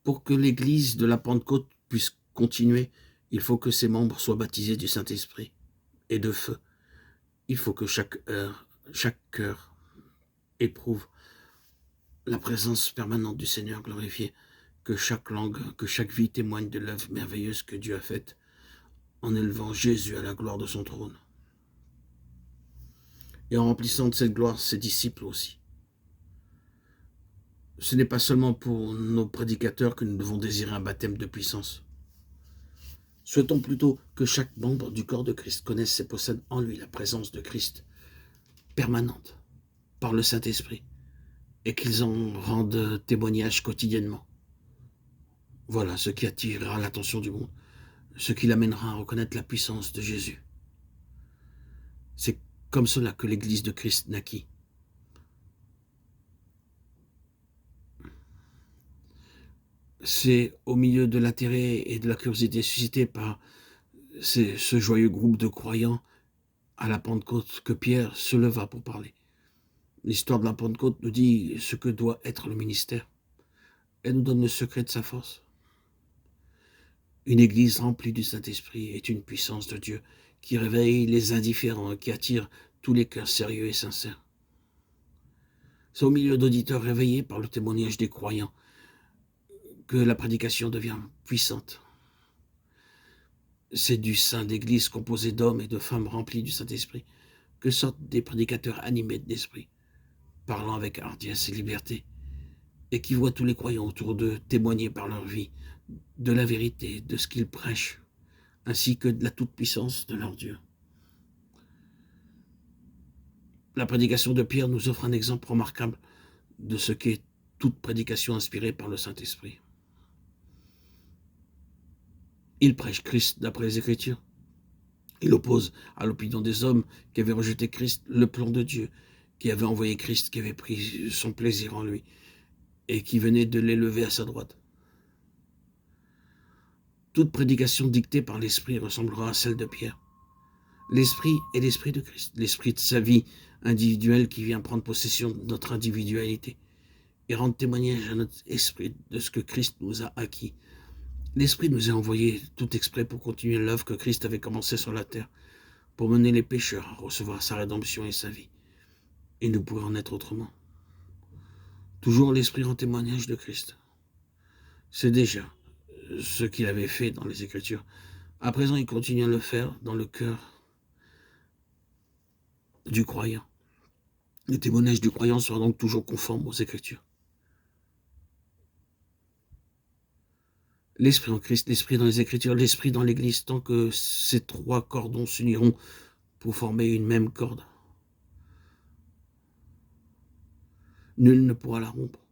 Pour que l'Église de la Pentecôte puisse continuer, il faut que ses membres soient baptisés du Saint-Esprit et de feu. Il faut que chaque cœur éprouve la présence permanente du Seigneur glorifié, que chaque langue, que chaque vie témoigne de l'œuvre merveilleuse que Dieu a faite en élevant Jésus à la gloire de son trône. Et en remplissant de cette gloire ses disciples aussi. Ce n'est pas seulement pour nos prédicateurs que nous devons désirer un baptême de puissance. Souhaitons plutôt que chaque membre du corps de Christ connaisse et possède en lui la présence de Christ permanente par le Saint-Esprit et qu'ils en rendent témoignage quotidiennement. Voilà ce qui attirera l'attention du monde, ce qui l'amènera à reconnaître la puissance de Jésus. C'est comme cela que l'Église de Christ naquit. C'est au milieu de l'intérêt et de la curiosité suscitée par ce joyeux groupe de croyants à la Pentecôte que Pierre se leva pour parler. L'histoire de la Pentecôte nous dit ce que doit être le ministère. Elle nous donne le secret de sa force. Une église remplie du Saint-Esprit est une puissance de Dieu qui réveille les indifférents et qui attire tous les cœurs sérieux et sincères. C'est au milieu d'auditeurs réveillés par le témoignage des croyants que la prédication devient puissante. C'est du sein d'église composé d'hommes et de femmes remplis du Saint-Esprit que sortent des prédicateurs animés d'esprit, parlant avec hardiesse et liberté, et qui voient tous les croyants autour d'eux témoigner par leur vie de la vérité, de ce qu'ils prêchent, ainsi que de la toute-puissance de leur Dieu. La prédication de Pierre nous offre un exemple remarquable de ce qu'est toute prédication inspirée par le Saint-Esprit. Il prêche Christ d'après les Écritures. Il oppose à l'opinion des hommes qui avaient rejeté Christ le plan de Dieu, qui avait envoyé Christ, qui avait pris son plaisir en lui et qui venait de l'élever à sa droite. Toute prédication dictée par l'Esprit ressemblera à celle de Pierre. L'Esprit est l'Esprit de Christ, l'Esprit de sa vie individuelle qui vient prendre possession de notre individualité et rendre témoignage à notre esprit de ce que Christ nous a acquis. L'Esprit nous a envoyé tout exprès pour continuer l'œuvre que Christ avait commencée sur la terre, pour mener les pécheurs à recevoir sa rédemption et sa vie. Et nous pourrions en être autrement. Toujours l'Esprit rend témoignage de Christ. C'est déjà ce qu'il avait fait dans les Écritures. À présent, il continue à le faire dans le cœur du croyant. Le témoignage du croyant sera donc toujours conforme aux Écritures. L'Esprit en Christ, l'Esprit dans les Écritures, l'Esprit dans l'Église, tant que ces trois cordons s'uniront pour former une même corde. Nul ne pourra la rompre.